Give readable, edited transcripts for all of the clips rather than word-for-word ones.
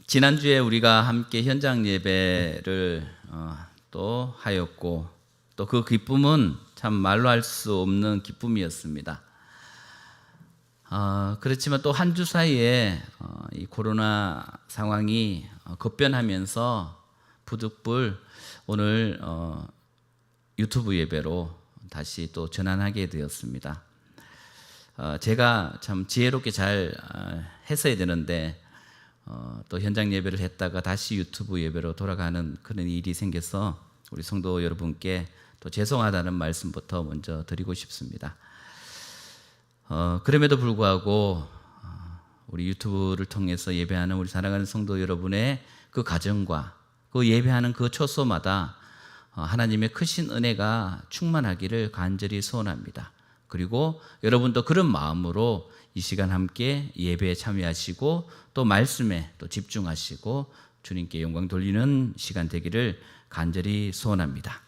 지난주에 우리가 함께 현장 예배를 또 하였고, 또 그 기쁨은 참 말로 할 수 없는 기쁨이었습니다. 그렇지만 또 한 주 사이에 이 코로나 상황이 급변하면서 부득불 오늘 유튜브 예배로 다시 또 전환하게 되었습니다. 제가 참 지혜롭게 잘 했어야 되는데 또 현장 예배를 했다가 다시 유튜브 예배로 돌아가는 그런 일이 생겨서 우리 성도 여러분께 또 죄송하다는 말씀부터 먼저 드리고 싶습니다. 그럼에도 불구하고 우리 유튜브를 통해서 예배하는 우리 사랑하는 성도 여러분의 그 가정과 그 예배하는 그 초소마다 하나님의 크신 은혜가 충만하기를 간절히 소원합니다. 그리고 여러분도 그런 마음으로 이 시간 함께 예배에 참여하시고 또 말씀에 또 집중하시고 주님께 영광 돌리는 시간 되기를 간절히 소원합니다.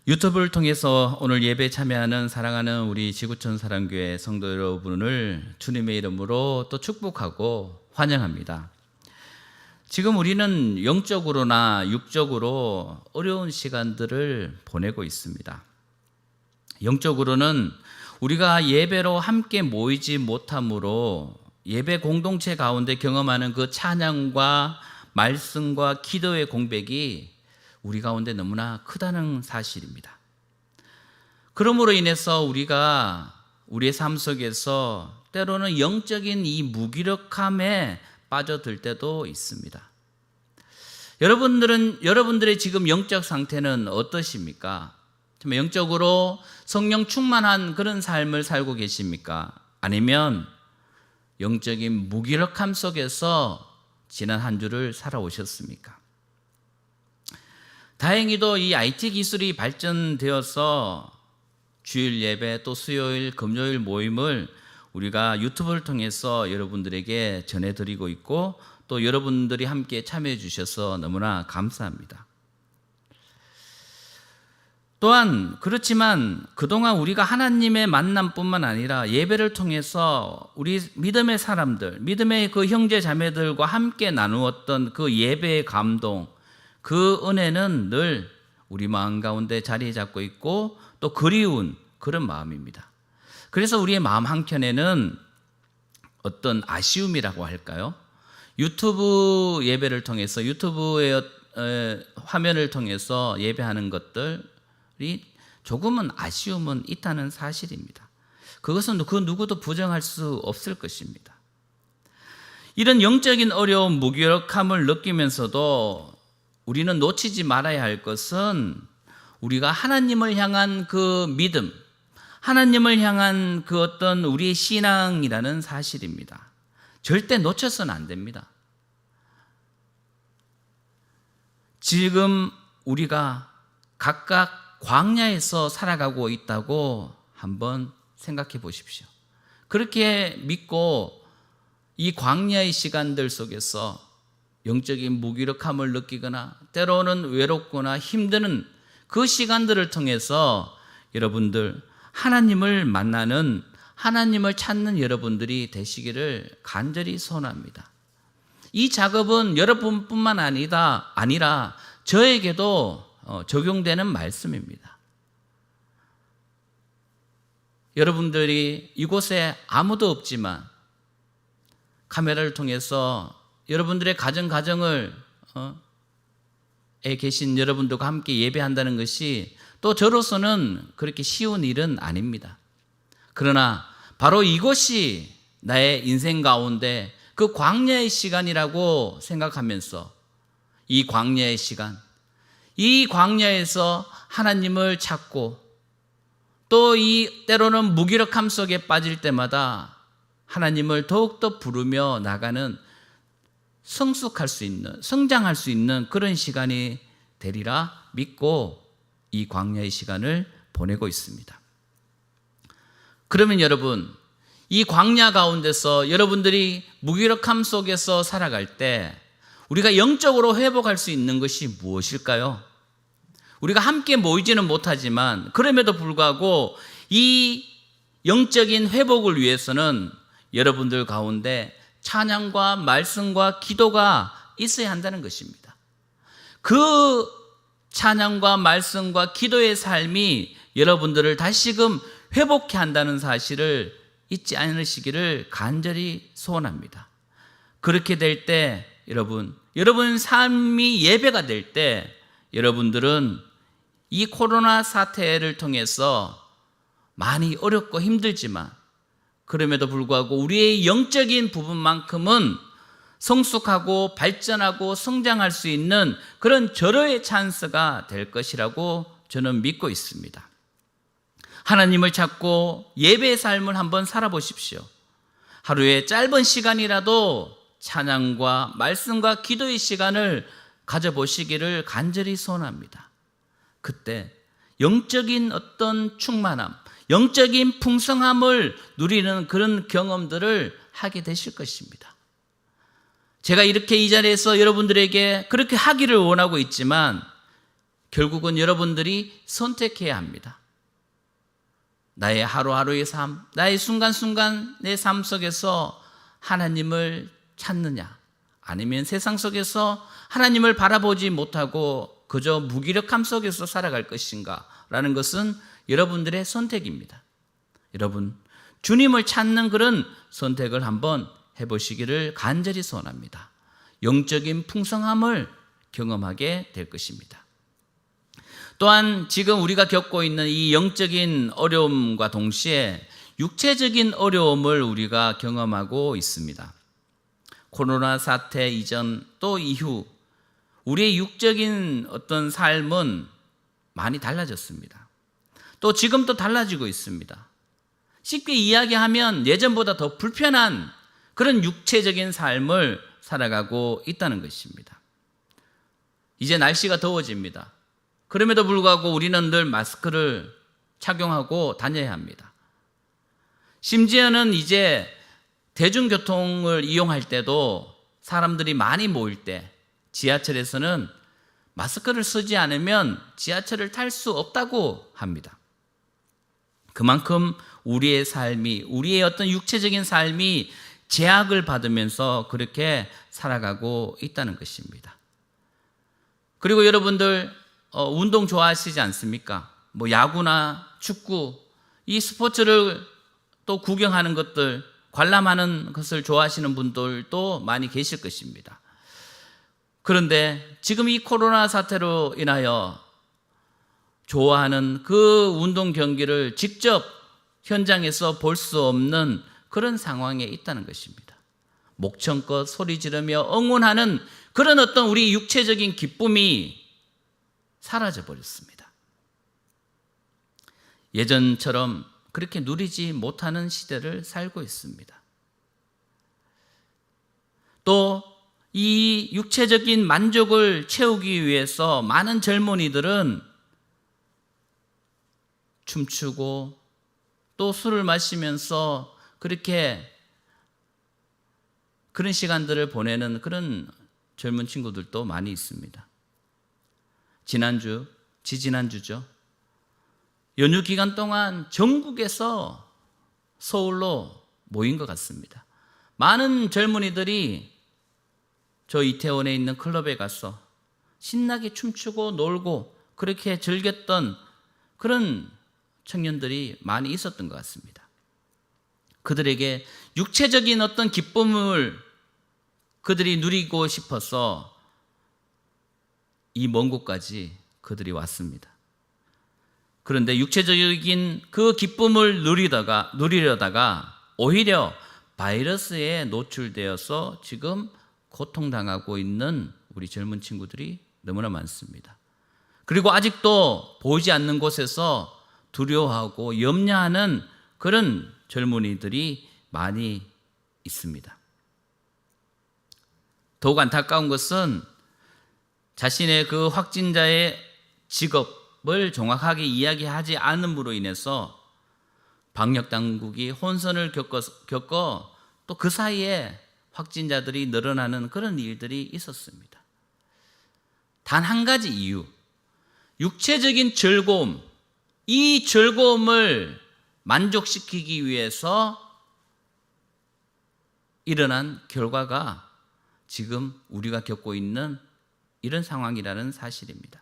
유튜브를 통해서 오늘 예배에 참여하는 사랑하는 우리 지구촌 사랑교회 성도 여러분을 주님의 이름으로 또 축복하고 환영합니다. 지금 우리는 영적으로나 육적으로 어려운 시간들을 보내고 있습니다. 영적으로는 우리가 예배로 함께 모이지 못함으로 예배 공동체 가운데 경험하는 그 찬양과 말씀과 기도의 공백이 우리 가운데 너무나 크다는 사실입니다. 그러므로 인해서 우리가 우리의 삶 속에서 때로는 영적인 이 무기력함에 빠져들 때도 있습니다. 여러분들의 지금 영적 상태는 어떠십니까? 정말 영적으로 성령 충만한 그런 삶을 살고 계십니까? 아니면 영적인 무기력함 속에서 지난 한 주를 살아오셨습니까? 다행히도 이 IT 기술이 발전되어서 주일 예배 또 수요일, 금요일 모임을 우리가 유튜브를 통해서 여러분들에게 전해드리고 있고 또 여러분들이 함께 참여해 주셔서 너무나 감사합니다. 또한 그렇지만 그동안 우리가 하나님의 만남뿐만 아니라 예배를 통해서 우리 믿음의 사람들, 믿음의 그 형제 자매들과 함께 나누었던 그 예배의 감동, 그 은혜는 늘 우리 마음 가운데 자리 잡고 있고 또 그리운 그런 마음입니다. 그래서 우리의 마음 한켠에는 어떤 아쉬움이라고 할까요? 유튜브 예배를 통해서 유튜브의 화면을 통해서 예배하는 것들이 조금은 아쉬움은 있다는 사실입니다. 그것은 그 누구도 부정할 수 없을 것입니다. 이런 영적인 어려움, 무기력함을 느끼면서도 우리는 놓치지 말아야 할 것은 우리가 하나님을 향한 그 믿음, 하나님을 향한 그 어떤 우리의 신앙이라는 사실입니다. 절대 놓쳐서는 안 됩니다. 지금 우리가 각각 광야에서 살아가고 있다고 한번 생각해 보십시오. 그렇게 믿고 이 광야의 시간들 속에서 영적인 무기력함을 느끼거나 때로는 외롭거나 힘드는 그 시간들을 통해서 여러분들 하나님을 만나는, 하나님을 찾는 여러분들이 되시기를 간절히 소원합니다. 이 작업은 여러분뿐만 아니라 저에게도 적용되는 말씀입니다. 여러분들이 이곳에 아무도 없지만 카메라를 통해서 여러분들의 가정을 계신 여러분들과 함께 예배한다는 것이 또 저로서는 그렇게 쉬운 일은 아닙니다. 그러나 바로 이곳이 나의 인생 가운데 그 광야의 시간이라고 생각하면서 이 광야의 시간, 이 광야에서 하나님을 찾고 또 이 때로는 무기력함 속에 빠질 때마다 하나님을 더욱더 부르며 나가는 성숙할 수 있는, 성장할 수 있는 그런 시간이 되리라 믿고 이 광야의 시간을 보내고 있습니다. 그러면 여러분, 이 광야 가운데서 여러분들이 무기력함 속에서 살아갈 때 우리가 영적으로 회복할 수 있는 것이 무엇일까요? 우리가 함께 모이지는 못하지만 그럼에도 불구하고 이 영적인 회복을 위해서는 여러분들 가운데 찬양과 말씀과 기도가 있어야 한다는 것입니다. 그 찬양과 말씀과 기도의 삶이 여러분들을 다시금 회복해 한다는 사실을 잊지 않으시기를 간절히 소원합니다. 그렇게 될 때 여러분 삶이 예배가 될 때 여러분들은 이 코로나 사태를 통해서 많이 어렵고 힘들지만 그럼에도 불구하고 우리의 영적인 부분만큼은 성숙하고 발전하고 성장할 수 있는 그런 절호의 찬스가 될 것이라고 저는 믿고 있습니다. 하나님을 찾고 예배의 삶을 한번 살아보십시오. 하루에 짧은 시간이라도 찬양과 말씀과 기도의 시간을 가져보시기를 간절히 소원합니다. 그때 영적인 어떤 충만함, 영적인 풍성함을 누리는 그런 경험들을 하게 되실 것입니다. 제가 이렇게 이 자리에서 여러분들에게 그렇게 하기를 원하고 있지만 결국은 여러분들이 선택해야 합니다. 나의 하루하루의 삶, 나의 순간순간 내 삶 속에서 하나님을 찾느냐, 아니면 세상 속에서 하나님을 바라보지 못하고 그저 무기력함 속에서 살아갈 것인가 라는 것은 여러분들의 선택입니다. 여러분, 주님을 찾는 그런 선택을 한번 해보시기를 간절히 소원합니다. 영적인 풍성함을 경험하게 될 것입니다. 또한 지금 우리가 겪고 있는 이 영적인 어려움과 동시에 육체적인 어려움을 우리가 경험하고 있습니다. 코로나 사태 이전 또 이후 우리의 육적인 어떤 삶은 많이 달라졌습니다. 또 지금도 달라지고 있습니다. 쉽게 이야기하면 예전보다 더 불편한 그런 육체적인 삶을 살아가고 있다는 것입니다. 이제 날씨가 더워집니다. 그럼에도 불구하고 우리는 늘 마스크를 착용하고 다녀야 합니다. 심지어는 이제 대중교통을 이용할 때도 사람들이 많이 모일 때 지하철에서는 마스크를 쓰지 않으면 지하철을 탈 수 없다고 합니다. 그만큼 우리의 삶이, 우리의 어떤 육체적인 삶이 제약을 받으면서 그렇게 살아가고 있다는 것입니다. 그리고 여러분들 운동 좋아하시지 않습니까? 뭐 야구나 축구, 이 스포츠를 또 구경하는 것들, 관람하는 것을 좋아하시는 분들도 많이 계실 것입니다. 그런데 지금 이 코로나 사태로 인하여 좋아하는 그 운동 경기를 직접 현장에서 볼 수 없는 그런 상황에 있다는 것입니다. 목청껏 소리 지르며 응원하는 그런 어떤 우리 육체적인 기쁨이 사라져 버렸습니다. 예전처럼 그렇게 누리지 못하는 시대를 살고 있습니다. 또 이 육체적인 만족을 채우기 위해서 많은 젊은이들은 춤추고 또 술을 마시면서 그렇게 그런 시간들을 보내는 그런 젊은 친구들도 많이 있습니다. 지지난주죠. 연휴 기간 동안 전국에서 서울로 모인 것 같습니다. 많은 젊은이들이 저 이태원에 있는 클럽에 가서 신나게 춤추고 놀고 그렇게 즐겼던 그런 청년들이 많이 있었던 것 같습니다. 그들에게 육체적인 어떤 기쁨을 그들이 누리고 싶어서 이 먼 곳까지 그들이 왔습니다. 그런데 육체적인 그 기쁨을 누리려다가 오히려 바이러스에 노출되어서 지금 고통당하고 있는 우리 젊은 친구들이 너무나 많습니다. 그리고 아직도 보이지 않는 곳에서 두려워하고 염려하는 그런 젊은이들이 많이 있습니다. 더욱 안타까운 것은 자신의 그 확진자의 직업을 정확하게 이야기하지 않음으로 인해서 방역당국이 혼선을 겪어 또 그 사이에 확진자들이 늘어나는 그런 일들이 있었습니다. 단 한 가지 이유, 육체적인 즐거움, 이 즐거움을 만족시키기 위해서 일어난 결과가 지금 우리가 겪고 있는 이런 상황이라는 사실입니다.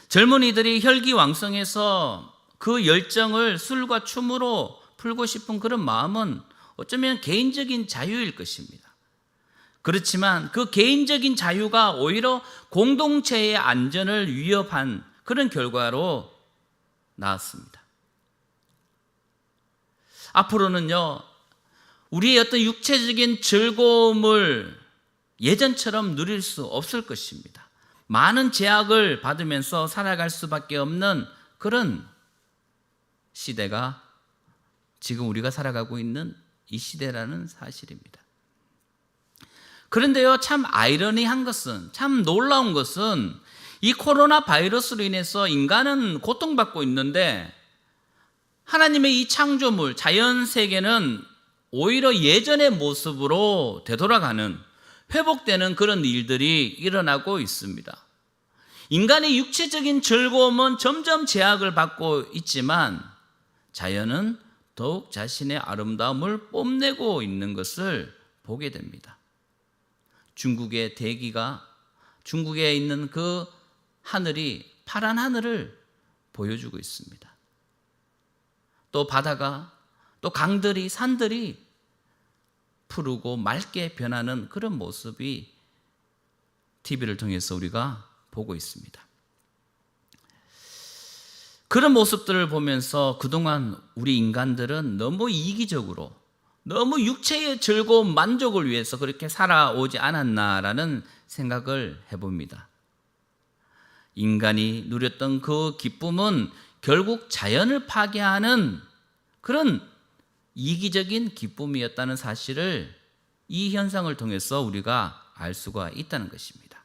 젊은이들이 혈기왕성해서 그 열정을 술과 춤으로 풀고 싶은 그런 마음은 어쩌면 개인적인 자유일 것입니다. 그렇지만 그 개인적인 자유가 오히려 공동체의 안전을 위협한 그런 결과로 나왔습니다. 앞으로는요, 우리의 어떤 육체적인 즐거움을 예전처럼 누릴 수 없을 것입니다. 많은 제약을 받으면서 살아갈 수밖에 없는 그런 시대가 지금 우리가 살아가고 있는 이 시대라는 사실입니다. 그런데요, 참 아이러니한 것은, 참 놀라운 것은 이 코로나 바이러스로 인해서 인간은 고통받고 있는데 하나님의 이 창조물, 자연 세계는 오히려 예전의 모습으로 되돌아가는, 회복되는 그런 일들이 일어나고 있습니다. 인간의 육체적인 즐거움은 점점 제약을 받고 있지만 자연은 더욱 자신의 아름다움을 뽐내고 있는 것을 보게 됩니다. 중국에 있는 그 하늘이 파란 하늘을 보여주고 있습니다. 또 바다가, 또 강들이, 산들이 푸르고 맑게 변하는 그런 모습이 TV를 통해서 우리가 보고 있습니다. 그런 모습들을 보면서 그동안 우리 인간들은 너무 이기적으로, 너무 육체의 즐거움, 만족을 위해서 그렇게 살아오지 않았나라는 생각을 해봅니다. 인간이 누렸던 그 기쁨은 결국 자연을 파괴하는 그런 이기적인 기쁨이었다는 사실을 이 현상을 통해서 우리가 알 수가 있다는 것입니다.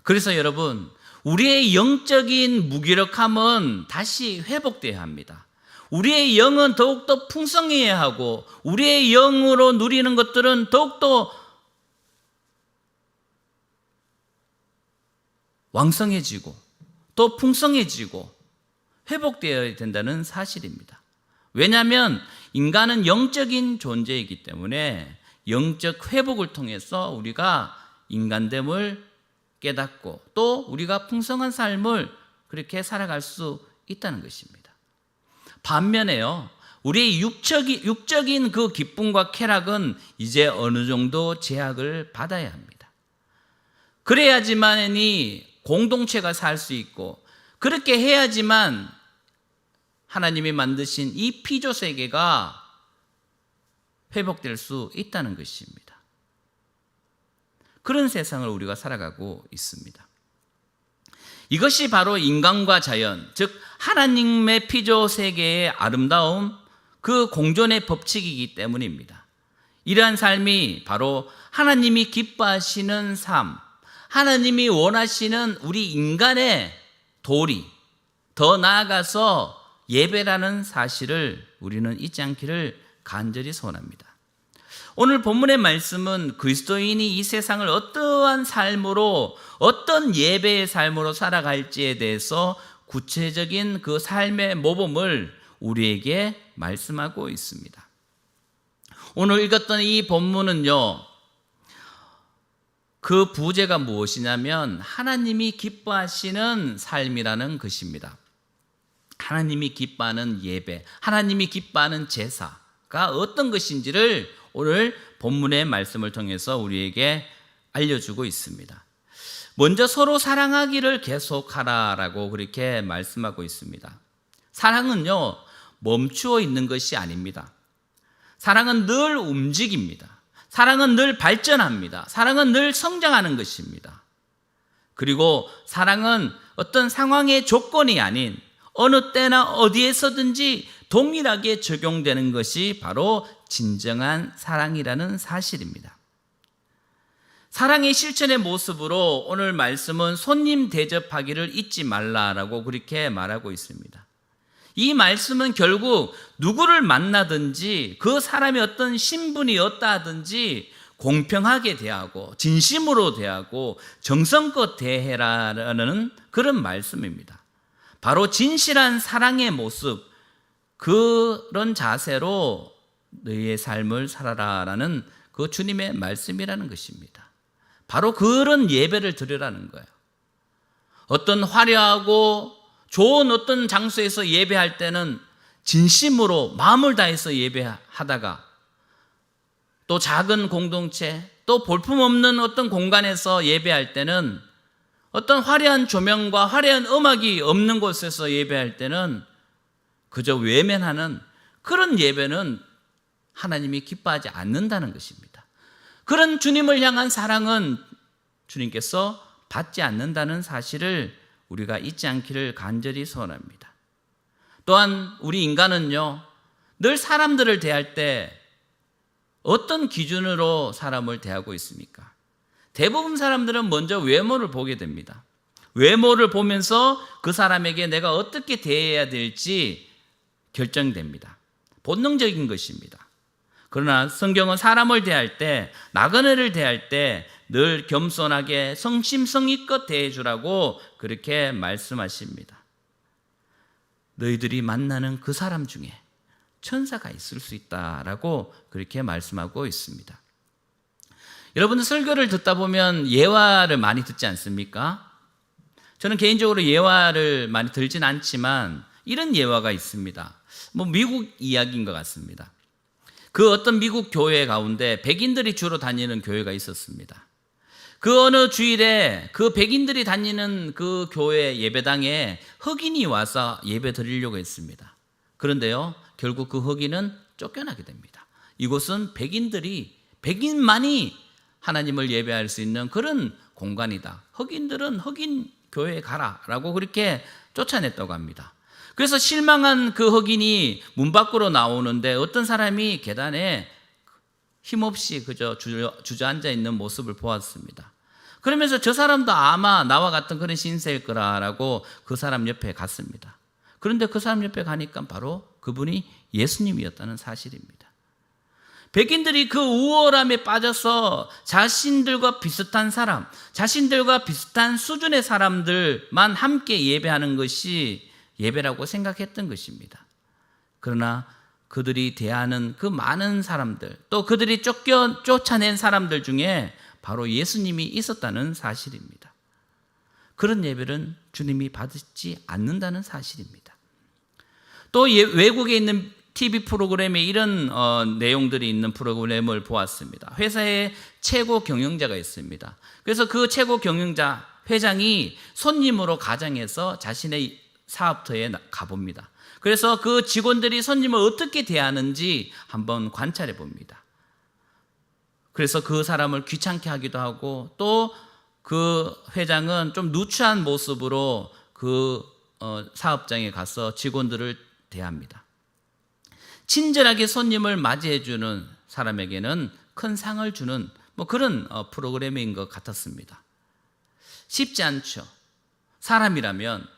그래서 여러분, 우리의 영적인 무기력함은 다시 회복되어야 합니다. 우리의 영은 더욱더 풍성해야 하고 우리의 영으로 누리는 것들은 더욱더 왕성해지고 또 풍성해지고 회복되어야 된다는 사실입니다. 왜냐하면 인간은 영적인 존재이기 때문에 영적 회복을 통해서 우리가 인간됨을 깨닫고 또 우리가 풍성한 삶을 그렇게 살아갈 수 있다는 것입니다. 반면에요, 우리의 육적인 그 기쁨과 쾌락은 이제 어느 정도 제약을 받아야 합니다. 그래야지만이 공동체가 살 수 있고, 그렇게 해야지만 하나님이 만드신 이 피조 세계가 회복될 수 있다는 것입니다. 그런 세상을 우리가 살아가고 있습니다. 이것이 바로 인간과 자연, 즉 하나님의 피조 세계의 아름다움, 그 공존의 법칙이기 때문입니다. 이러한 삶이 바로 하나님이 기뻐하시는 삶, 하나님이 원하시는 우리 인간의 도리, 더 나아가서 예배라는 사실을 우리는 잊지 않기를 간절히 소원합니다. 오늘 본문의 말씀은 그리스도인이 이 세상을 어떠한 삶으로, 어떤 예배의 삶으로 살아갈지에 대해서 구체적인 그 삶의 모범을 우리에게 말씀하고 있습니다. 오늘 읽었던 이 본문은요, 그 부제가 무엇이냐면 하나님이 기뻐하시는 삶이라는 것입니다. 하나님이 기뻐하는 예배, 하나님이 기뻐하는 제사가 어떤 것인지를 오늘 본문의 말씀을 통해서 우리에게 알려주고 있습니다. 먼저 서로 사랑하기를 계속하라라고 그렇게 말씀하고 있습니다. 사랑은요, 멈추어 있는 것이 아닙니다. 사랑은 늘 움직입니다. 사랑은 늘 발전합니다. 사랑은 늘 성장하는 것입니다. 그리고 사랑은 어떤 상황의 조건이 아닌 어느 때나 어디에서든지 동일하게 적용되는 것이 바로 진정한 사랑이라는 사실입니다. 사랑의 실천의 모습으로 오늘 말씀은 손님 대접하기를 잊지 말라라고 그렇게 말하고 있습니다. 이 말씀은 결국 누구를 만나든지 그 사람의 어떤 신분이 어떠하든지 공평하게 대하고 진심으로 대하고 정성껏 대해라라는 그런 말씀입니다. 바로 진실한 사랑의 모습, 그런 자세로 너희의 삶을 살아라라는 그 주님의 말씀이라는 것입니다. 바로 그런 예배를 드리라는 거예요. 어떤 화려하고 좋은 어떤 장소에서 예배할 때는 진심으로 마음을 다해서 예배하다가, 또 작은 공동체, 또 볼품없는 어떤 공간에서 예배할 때는, 어떤 화려한 조명과 화려한 음악이 없는 곳에서 예배할 때는 그저 외면하는 그런 예배는 하나님이 기뻐하지 않는다는 것입니다. 그런 주님을 향한 사랑은 주님께서 받지 않는다는 사실을 우리가 잊지 않기를 간절히 소원합니다. 또한 우리 인간은요, 늘 사람들을 대할 때 어떤 기준으로 사람을 대하고 있습니까? 대부분 사람들은 먼저 외모를 보게 됩니다. 외모를 보면서 그 사람에게 내가 어떻게 대해야 될지 결정됩니다. 본능적인 것입니다. 그러나 성경은 사람을 대할 때, 나그네를 대할 때 늘 겸손하게 성심성의껏 대해주라고 그렇게 말씀하십니다. 너희들이 만나는 그 사람 중에 천사가 있을 수 있다라고 그렇게 말씀하고 있습니다. 여러분들 설교를 듣다 보면 예화를 많이 듣지 않습니까? 저는 개인적으로 예화를 많이 들진 않지만 이런 예화가 있습니다. 미국 이야기인 것 같습니다. 그 어떤 미국 교회 가운데 백인들이 주로 다니는 교회가 있었습니다. 그 어느 주일에 그 백인들이 다니는 그 교회 예배당에 흑인이 와서 예배 드리려고 했습니다. 그런데요, 결국 그 흑인은 쫓겨나게 됩니다. 이곳은 백인만이 하나님을 예배할 수 있는 그런 공간이다. 흑인들은 흑인 교회에 가라라고 그렇게 쫓아냈다고 합니다. 그래서 실망한 그 흑인이 문 밖으로 나오는데 어떤 사람이 계단에 힘없이 그저 주저앉아 있는 모습을 보았습니다. 그러면서 저 사람도 아마 나와 같은 그런 신세일 거라라고 그 사람 옆에 갔습니다. 그런데 그 사람 옆에 가니까 바로 그분이 예수님이었다는 사실입니다. 백인들이 그 우월함에 빠져서 자신들과 비슷한 사람, 자신들과 비슷한 수준의 사람들만 함께 예배하는 것이 예배라고 생각했던 것입니다. 그러나 그들이 대하는 그 많은 사람들, 또 그들이 쫓아낸 사람들 중에 바로 예수님이 있었다는 사실입니다. 그런 예배는 주님이 받지 않는다는 사실입니다. 또 외국에 있는 TV 프로그램에 이런 내용들이 있는 프로그램을 보았습니다. 회사에 최고 경영자가 있습니다. 그래서 그 최고 경영자 회장이 손님으로 가정해서 자신의 사업터에 가봅니다. 그래서 그 직원들이 손님을 어떻게 대하는지 한번 관찰해 봅니다. 그래서 그 사람을 귀찮게 하기도 하고, 또 그 회장은 좀 누추한 모습으로 그 사업장에 가서 직원들을 대합니다. 친절하게 손님을 맞이해 주는 사람에게는 큰 상을 주는 그런 프로그램인 것 같았습니다. 쉽지 않죠. 사람이라면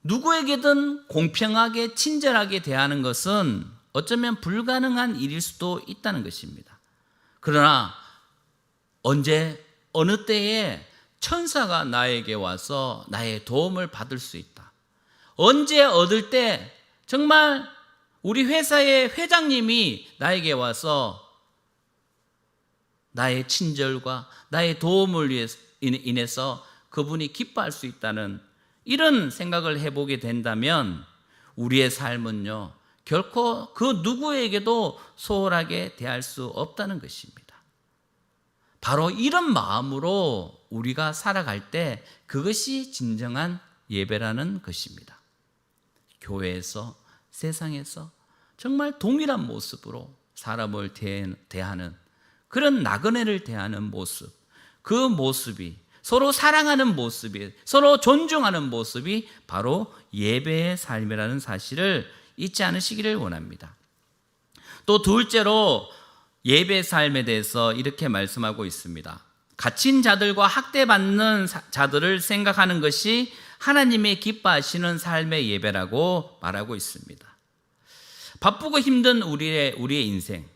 누구에게든 공평하게 친절하게 대하는 것은 어쩌면 불가능한 일일 수도 있다는 것입니다. 그러나 언제 어느 때에 천사가 나에게 와서 나의 도움을 받을 수 있다. 언제 얻을 때 정말 우리 회사의 회장님이 나에게 와서 나의 친절과 나의 도움을 인해서 그분이 기뻐할 수 있다는 이런 생각을 해보게 된다면 우리의 삶은요, 결코 그 누구에게도 소홀하게 대할 수 없다는 것입니다. 바로 이런 마음으로 우리가 살아갈 때 그것이 진정한 예배라는 것입니다. 교회에서, 세상에서 정말 동일한 모습으로 사람을 대하는 그런 나그네를 대하는 모습, 그 모습이, 서로 사랑하는 모습이, 서로 존중하는 모습이 바로 예배의 삶이라는 사실을 잊지 않으시기를 원합니다. 또 둘째로 예배 삶에 대해서 이렇게 말씀하고 있습니다. 갇힌 자들과 학대받는 자들을 생각하는 것이 하나님의 기뻐하시는 삶의 예배라고 말하고 있습니다. 바쁘고 힘든 우리의 인생,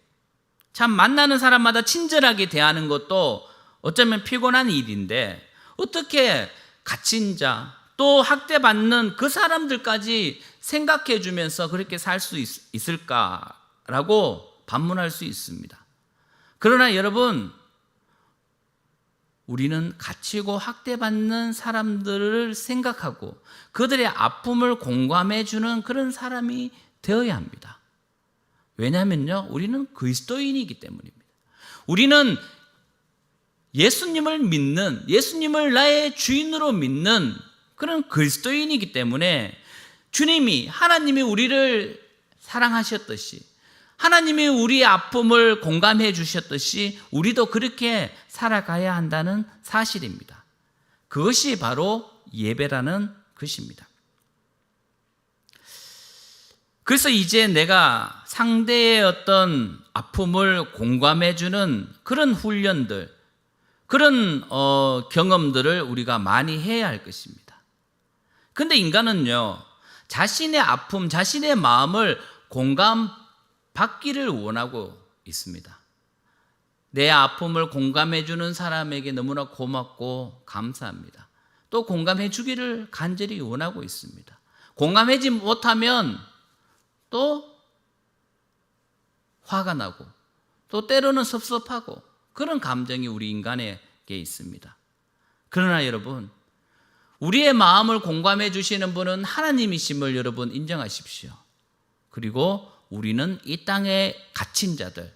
참 만나는 사람마다 친절하게 대하는 것도 어쩌면 피곤한 일인데 어떻게 갇힌 자, 또 학대받는 그 사람들까지 생각해 주면서 그렇게 살 수 있을까라고 반문할 수 있습니다. 그러나 여러분, 우리는 갇히고 학대받는 사람들을 생각하고 그들의 아픔을 공감해 주는 그런 사람이 되어야 합니다. 왜냐하면요, 우리는 그리스도인이기 때문입니다. 우리는 예수님을 믿는, 예수님을 나의 주인으로 믿는 그런 그리스도인이기 때문에 주님이, 하나님이 우리를 사랑하셨듯이, 하나님이 우리의 아픔을 공감해 주셨듯이 우리도 그렇게 살아가야 한다는 사실입니다. 그것이 바로 예배라는 것입니다. 그래서 이제 내가 상대의 어떤 아픔을 공감해 주는 그런 훈련들, 그런 경험들을 우리가 많이 해야 할 것입니다. 그런데 인간은요, 자신의 아픔, 자신의 마음을 공감받기를 원하고 있습니다. 내 아픔을 공감해 주는 사람에게 너무나 고맙고 감사합니다. 또 공감해 주기를 간절히 원하고 있습니다. 공감하지 못하면 또 화가 나고 또 때로는 섭섭하고 그런 감정이 우리 인간에게 있습니다. 그러나 여러분, 우리의 마음을 공감해 주시는 분은 하나님이심을 여러분 인정하십시오. 그리고 우리는 이 땅에 갇힌 자들,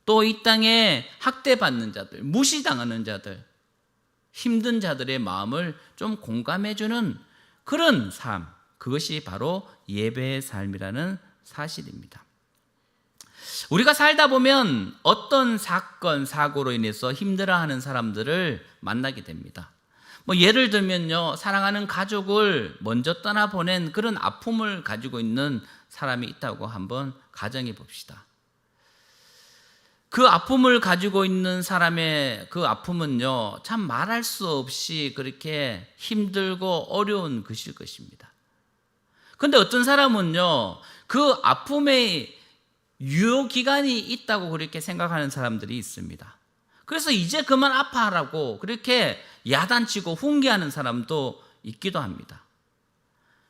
또 이 땅에 학대받는 자들, 무시당하는 자들, 힘든 자들의 마음을 좀 공감해 주는 그런 삶, 그것이 바로 예배의 삶이라는 사실입니다. 우리가 살다 보면 어떤 사건, 사고로 인해서 힘들어하는 사람들을 만나게 됩니다. 예를 들면요, 사랑하는 가족을 먼저 떠나보낸 그런 아픔을 가지고 있는 사람이 있다고 한번 가정해 봅시다. 그 아픔을 가지고 있는 사람의 그 아픔은요, 참 말할 수 없이 그렇게 힘들고 어려운 것일 것입니다. 그런데 어떤 사람은요, 그 아픔의 유효기간이 있다고 그렇게 생각하는 사람들이 있습니다. 그래서 이제 그만 아파하라고 그렇게 야단치고 훈계하는 사람도 있기도 합니다.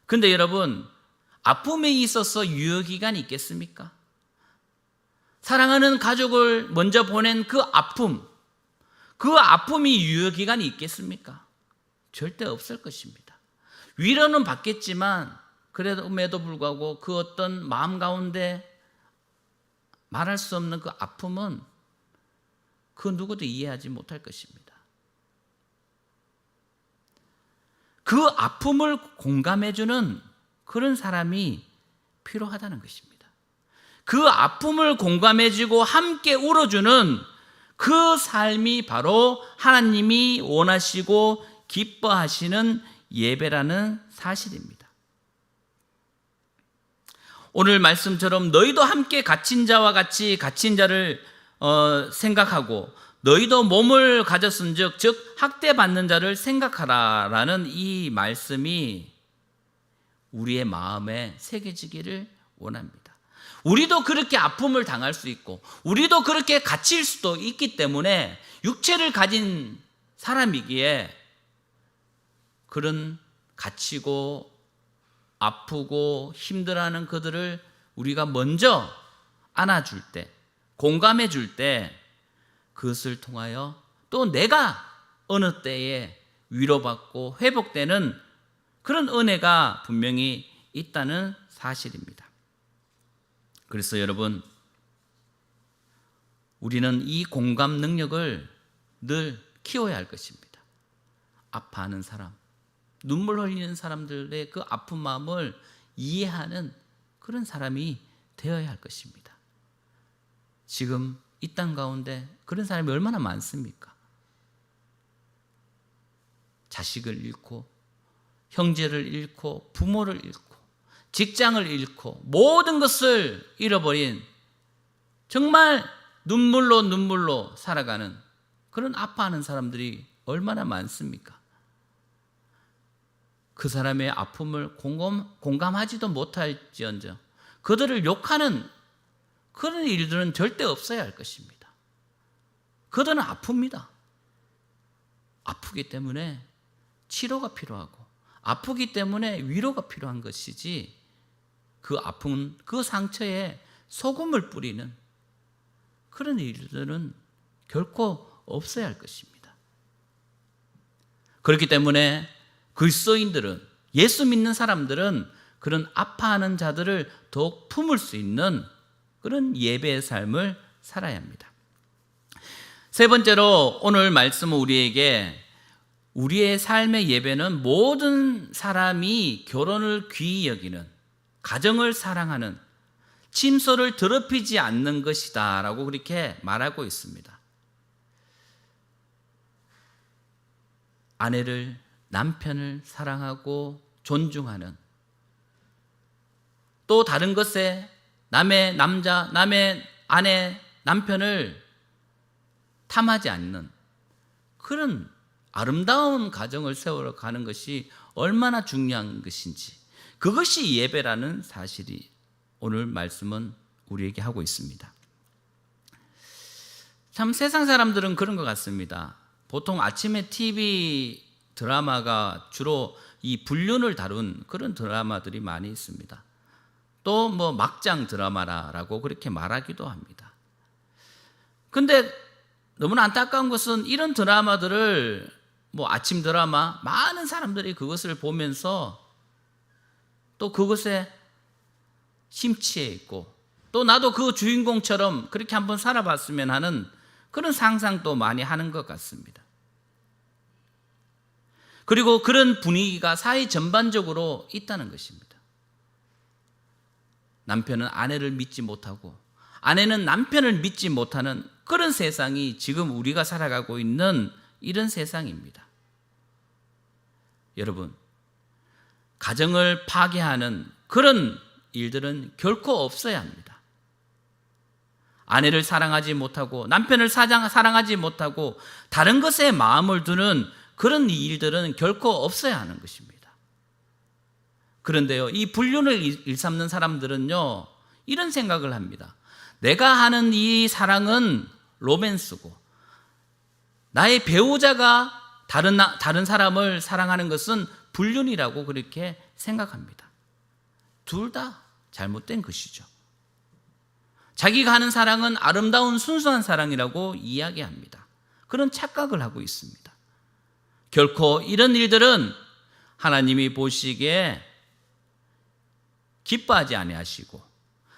그런데 여러분, 아픔에 있어서 유효기간이 있겠습니까? 사랑하는 가족을 먼저 보낸 그 아픔이 유효기간이 있겠습니까? 절대 없을 것입니다. 위로는 받겠지만 그럼에도 불구하고 그 어떤 마음 가운데 말할 수 없는 그 아픔은 그 누구도 이해하지 못할 것입니다. 그 아픔을 공감해주는 그런 사람이 필요하다는 것입니다. 그 아픔을 공감해주고 함께 울어주는 그 삶이 바로 하나님이 원하시고 기뻐하시는 예배라는 사실입니다. 오늘 말씀처럼 너희도 함께 갇힌 자와 같이 갇힌 자를 생각하고 너희도 몸을 가졌은즉 즉 학대받는 자를 생각하라라는 이 말씀이 우리의 마음에 새겨지기를 원합니다. 우리도 그렇게 아픔을 당할 수 있고 우리도 그렇게 갇힐 수도 있기 때문에 육체를 가진 사람이기에 그런 갇히고 아프고 힘들어하는 그들을 우리가 먼저 안아줄 때, 공감해 줄 때 그것을 통하여 또 내가 어느 때에 위로받고 회복되는 그런 은혜가 분명히 있다는 사실입니다. 그래서 여러분, 우리는 이 공감 능력을 늘 키워야 할 것입니다. 아파하는 사람, 눈물 흘리는 사람들의 그 아픈 마음을 이해하는 그런 사람이 되어야 할 것입니다. 지금 이 땅 가운데 그런 사람이 얼마나 많습니까? 자식을 잃고 형제를 잃고 부모를 잃고 직장을 잃고 모든 것을 잃어버린 정말 눈물로 살아가는 그런 아파하는 사람들이 얼마나 많습니까? 그 사람의 아픔을 공감하지도 못할지언정 그들을 욕하는 그런 일들은 절대 없어야 할 것입니다. 그들은 아픕니다. 아프기 때문에 치료가 필요하고 아프기 때문에 위로가 필요한 것이지 그 아픈 그 상처에 소금을 뿌리는 그런 일들은 결코 없어야 할 것입니다. 그렇기 때문에 그리스도인들은, 예수 믿는 사람들은 그런 아파하는 자들을 더욱 품을 수 있는 그런 예배의 삶을 살아야 합니다. 세 번째로 오늘 말씀은 우리에게 우리의 삶의 예배는 모든 사람이 결혼을 귀히 여기는, 가정을 사랑하는, 침소를 더럽히지 않는 것이다 라고 그렇게 말하고 있습니다. 아내를, 남편을 사랑하고 존중하는, 또 다른 것에 남의 남자, 남의 아내, 남편을 탐하지 않는 그런 아름다운 가정을 세우러 가는 것이 얼마나 중요한 것인지, 그것이 예배라는 사실이 오늘 말씀은 우리에게 하고 있습니다. 참 세상 사람들은 그런 것 같습니다. 보통 아침에 TV 드라마가 주로 이 불륜을 다룬 그런 드라마들이 많이 있습니다. 또 뭐 막장 드라마라고 그렇게 말하기도 합니다. 근데 너무나 안타까운 것은 이런 드라마들을, 뭐 아침 드라마, 많은 사람들이 그것을 보면서 또 그것에 심취해 있고, 또 나도 그 주인공처럼 그렇게 한번 살아봤으면 하는 그런 상상도 많이 하는 것 같습니다. 그리고 그런 분위기가 사회 전반적으로 있다는 것입니다. 남편은 아내를 믿지 못하고 아내는 남편을 믿지 못하는 그런 세상이 지금 우리가 살아가고 있는 이런 세상입니다. 여러분, 가정을 파괴하는 그런 일들은 결코 없어야 합니다. 아내를 사랑하지 못하고 남편을 사랑하지 못하고 다른 것에 마음을 두는 그런 일들은 결코 없어야 하는 것입니다. 그런데요, 이 불륜을 일삼는 사람들은요, 이런 생각을 합니다. 내가 하는 이 사랑은 로맨스고, 나의 배우자가 다른 사람을 사랑하는 것은 불륜이라고 그렇게 생각합니다. 둘 다 잘못된 것이죠. 자기가 하는 사랑은 아름다운 순수한 사랑이라고 이야기합니다. 그런 착각을 하고 있습니다. 결코 이런 일들은 하나님이 보시기에 기뻐하지 아니하시고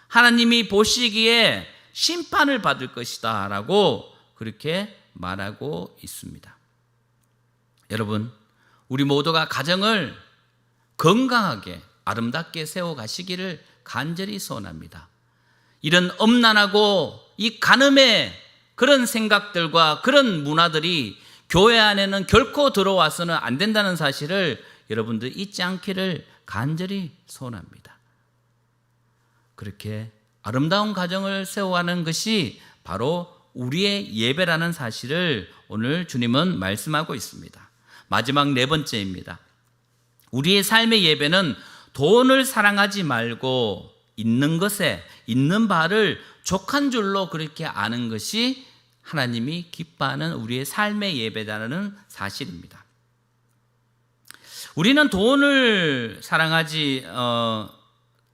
하나님이 보시기에 심판을 받을 것이다 라고 그렇게 말하고 있습니다. 여러분, 우리 모두가 가정을 건강하게 아름답게 세워가시기를 간절히 소원합니다. 이런 엄난하고 이 간음의 그런 생각들과 그런 문화들이 교회 안에는 결코 들어와서는 안 된다는 사실을 여러분들 잊지 않기를 간절히 소원합니다. 그렇게 아름다운 가정을 세워가는 것이 바로 우리의 예배라는 사실을 오늘 주님은 말씀하고 있습니다. 마지막 네 번째입니다. 우리의 삶의 예배는 돈을 사랑하지 말고 있는 것에, 있는 바를 족한 줄로 그렇게 아는 것이 하나님이 기뻐하는 우리의 삶의 예배라는 사실입니다. 우리는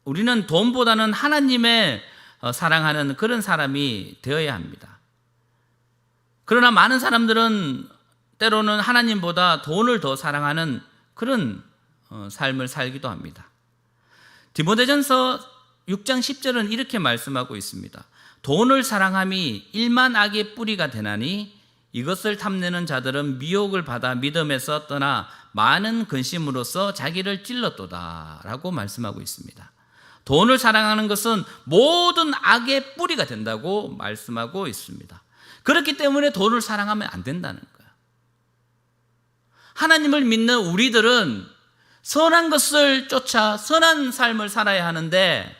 우리는 돈보다는 하나님을 사랑하는 그런 사람이 되어야 합니다. 그러나 많은 사람들은 때로는 하나님보다 돈을 더 사랑하는 그런 삶을 살기도 합니다. 디모데전서 6장 10절은 이렇게 말씀하고 있습니다. 돈을 사랑함이 일만 악의 뿌리가 되나니 이것을 탐내는 자들은 미혹을 받아 믿음에서 떠나 많은 근심으로써 자기를 찔렀도다 라고 말씀하고 있습니다. 돈을 사랑하는 것은 모든 악의 뿌리가 된다고 말씀하고 있습니다. 그렇기 때문에 돈을 사랑하면 안 된다는 거예요. 하나님을 믿는 우리들은 선한 것을 쫓아 선한 삶을 살아야 하는데,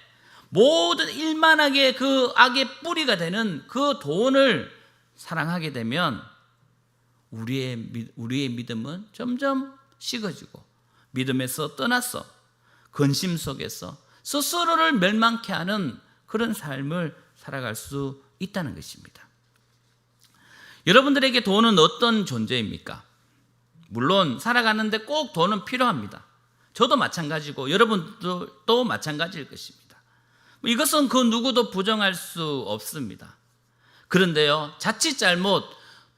모든 일만하게 그 악의 뿌리가 되는 그 돈을 사랑하게 되면 우리의 믿음은 점점 식어지고 믿음에서 떠나서 근심 속에서 스스로를 멸망케 하는 그런 삶을 살아갈 수 있다는 것입니다. 여러분들에게 돈은 어떤 존재입니까? 물론 살아가는데 꼭 돈은 필요합니다. 저도 마찬가지고 여러분들도 마찬가지일 것입니다. 이것은 그 누구도 부정할 수 없습니다. 그런데요, 자칫 잘못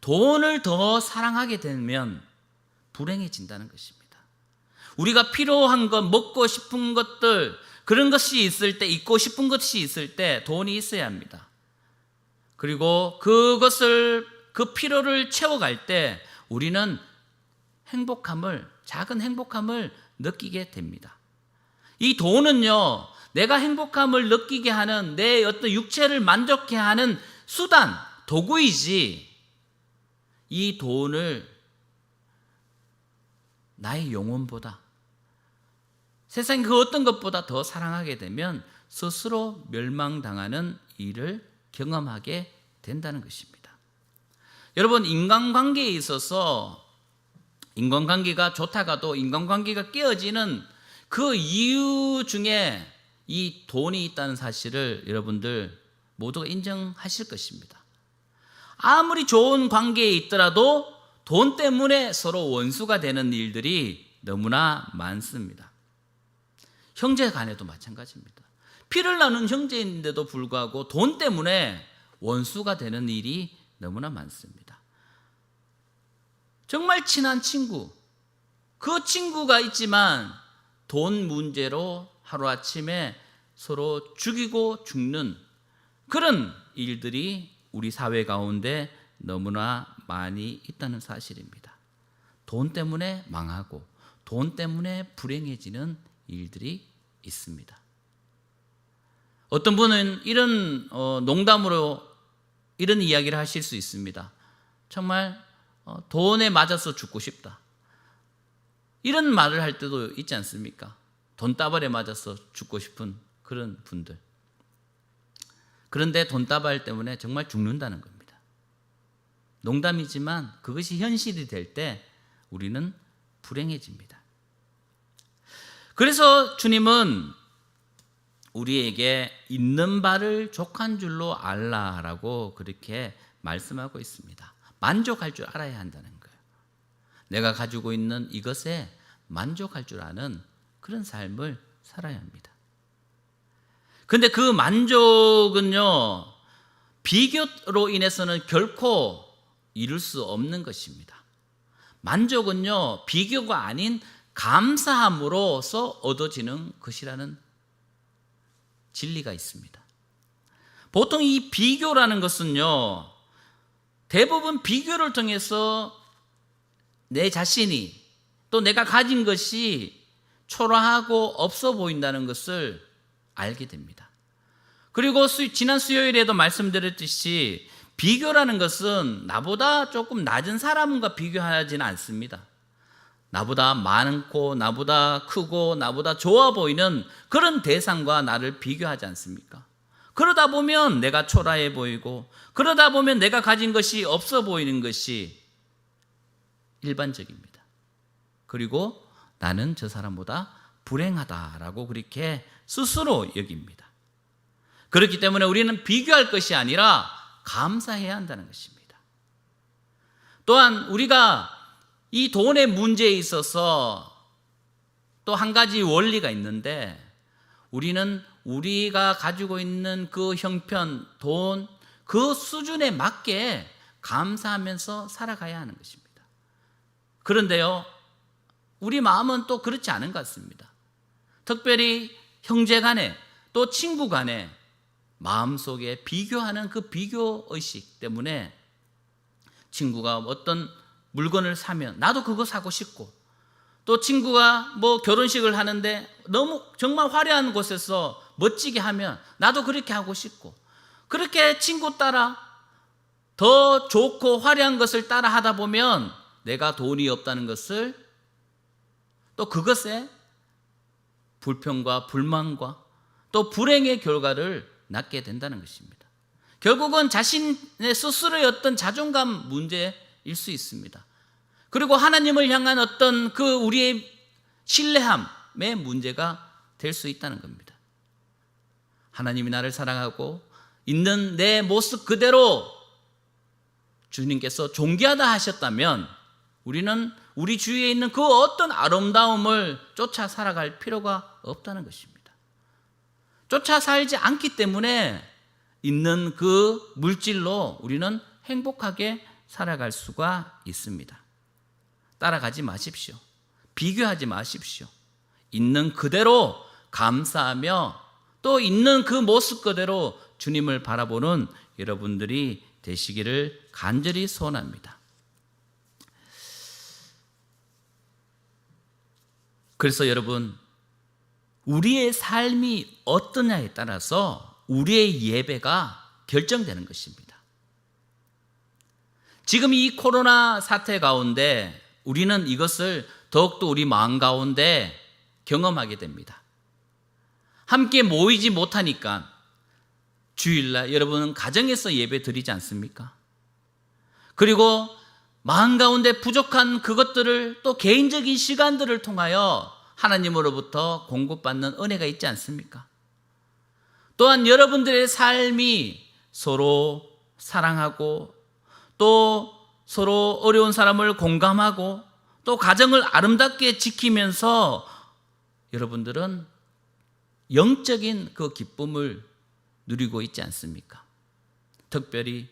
돈을 더 사랑하게 되면 불행해진다는 것입니다. 우리가 필요한 것, 먹고 싶은 것들, 그런 것이 있을 때, 입고 싶은 것이 있을 때 돈이 있어야 합니다. 그리고 그 필요를 채워갈 때 우리는 작은 행복함을 느끼게 됩니다. 이 돈은요, 내가 행복함을 느끼게 하는, 내 어떤 육체를 만족해 하는 수단, 도구이지, 이 돈을 나의 영혼보다, 세상 그 어떤 것보다 더 사랑하게 되면 스스로 멸망당하는 일을 경험하게 된다는 것입니다. 여러분, 인간관계에 있어서 인간관계가 좋다가도 인간관계가 깨어지는 그 이유 중에 이 돈이 있다는 사실을 여러분들 모두가 인정하실 것입니다. 아무리 좋은 관계에 있더라도 돈 때문에 서로 원수가 되는 일들이 너무나 많습니다. 형제 간에도 마찬가지입니다. 피를 나눈 형제인데도 불구하고 돈 때문에 원수가 되는 일이 너무나 많습니다. 정말 친한 친구, 그 친구가 있지만 돈 문제로 하루아침에 서로 죽이고 죽는 그런 일들이 우리 사회 가운데 너무나 많이 있다는 사실입니다. 돈 때문에 망하고 돈 때문에 불행해지는 일들이 있습니다. 어떤 분은 이런 농담으로 이런 이야기를 하실 수 있습니다. 정말 돈에 맞아서 죽고 싶다. 이런 말을 할 때도 있지 않습니까? 돈다발에 맞아서 죽고 싶은 그런 분들. 그런데 돈다발 때문에 정말 죽는다는 겁니다. 농담이지만 그것이 현실이 될 때 우리는 불행해집니다. 그래서 주님은 우리에게 있는 바를 족한 줄로 알라라고 그렇게 말씀하고 있습니다. 만족할 줄 알아야 한다는 거예요. 내가 가지고 있는 이것에 만족할 줄 아는 그런 삶을 살아야 합니다. 그런데 그 만족은요, 비교로 인해서는 결코 이룰 수 없는 것입니다. 만족은요, 비교가 아닌 감사함으로써 얻어지는 것이라는 진리가 있습니다. 보통 이 비교라는 것은요, 대부분 비교를 통해서 내 자신이 또 내가 가진 것이 초라하고 없어 보인다는 것을 알게 됩니다. 그리고 지난 수요일에도 말씀드렸듯이 비교라는 것은 나보다 조금 낮은 사람과 비교하지는 않습니다. 나보다 많고 나보다 크고 나보다 좋아 보이는 그런 대상과 나를 비교하지 않습니까? 그러다 보면 내가 초라해 보이고 그러다 보면 내가 가진 것이 없어 보이는 것이 일반적입니다. 그리고 나는 저 사람보다 불행하다라고 그렇게 스스로 여깁니다. 그렇기 때문에 우리는 비교할 것이 아니라 감사해야 한다는 것입니다. 또한 우리가 이 돈의 문제에 있어서 또 한 가지 원리가 있는데, 우리는 우리가 가지고 있는 그 형편, 돈, 그 수준에 맞게 감사하면서 살아가야 하는 것입니다. 그런데요, 우리 마음은 또 그렇지 않은 것 같습니다. 특별히 형제 간에 또 친구 간에 마음속에 비교하는 그 비교의식 때문에 친구가 어떤 물건을 사면 나도 그거 사고 싶고, 또 친구가 뭐 결혼식을 하는데 너무 정말 화려한 곳에서 멋지게 하면 나도 그렇게 하고 싶고, 그렇게 친구 따라 더 좋고 화려한 것을 따라 하다 보면 내가 돈이 없다는 것을, 또 그것에 불평과 불만과 또 불행의 결과를 낳게 된다는 것입니다. 결국은 자신의 스스로의 어떤 자존감 문제일 수 있습니다. 그리고 하나님을 향한 어떤 그 우리의 신뢰함의 문제가 될 수 있다는 겁니다. 하나님이 나를 사랑하고 있는 내 모습 그대로 주님께서 존귀하다 하셨다면 우리는 우리 주위에 있는 그 어떤 아름다움을 쫓아 살아갈 필요가 없다는 것입니다. 쫓아 살지 않기 때문에 있는 그 물질로 우리는 행복하게 살아갈 수가 있습니다. 따라가지 마십시오. 비교하지 마십시오. 있는 그대로 감사하며 또 있는 그 모습 그대로 주님을 바라보는 여러분들이 되시기를 간절히 소원합니다. 그래서 여러분, 우리의 삶이 어떠냐에 따라서 우리의 예배가 결정되는 것입니다. 지금 이 코로나 사태 가운데 우리는 이것을 더욱더 우리 마음 가운데 경험하게 됩니다. 함께 모이지 못하니까 주일날 여러분은 가정에서 예배 드리지 않습니까? 그리고 마음 가운데 부족한 그것들을 또 개인적인 시간들을 통하여 하나님으로부터 공급받는 은혜가 있지 않습니까? 또한 여러분들의 삶이 서로 사랑하고 또 서로 어려운 사람을 공감하고 또 가정을 아름답게 지키면서 여러분들은 영적인 그 기쁨을 누리고 있지 않습니까? 특별히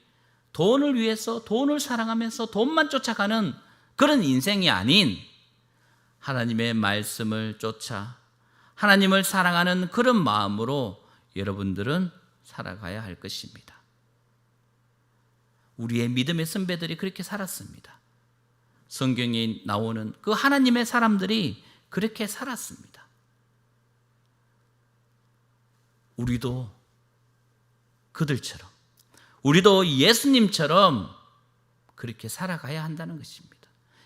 돈을 위해서 돈을 사랑하면서 돈만 쫓아가는 그런 인생이 아닌 하나님의 말씀을 쫓아 하나님을 사랑하는 그런 마음으로 여러분들은 살아가야 할 것입니다. 우리의 믿음의 선배들이 그렇게 살았습니다. 성경에 나오는 그 하나님의 사람들이 그렇게 살았습니다. 우리도 그들처럼, 우리도 예수님처럼 그렇게 살아가야 한다는 것입니다.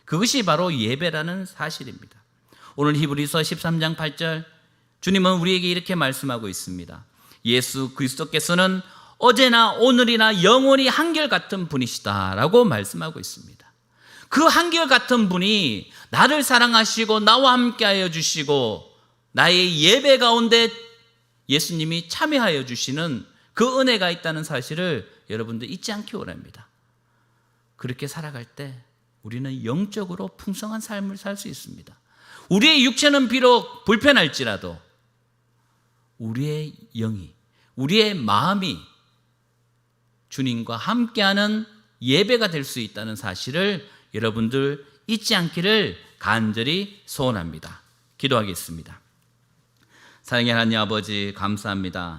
그것이 바로 예배라는 사실입니다. 오늘 히브리서 13장 8절 주님은 우리에게 이렇게 말씀하고 있습니다. 예수 그리스도께서는 어제나 오늘이나 영원히 한결같은 분이시다라고 말씀하고 있습니다. 그 한결같은 분이 나를 사랑하시고 나와 함께하여 주시고 나의 예배 가운데 예수님이 참여하여 주시는 그 은혜가 있다는 사실을 여러분들 잊지 않기 원합니다. 그렇게 살아갈 때 우리는 영적으로 풍성한 삶을 살 수 있습니다. 우리의 육체는 비록 불편할지라도 우리의 영이, 우리의 마음이 주님과 함께하는 예배가 될 수 있다는 사실을 여러분들 잊지 않기를 간절히 소원합니다. 기도하겠습니다. 사랑의 하나님 아버지, 감사합니다.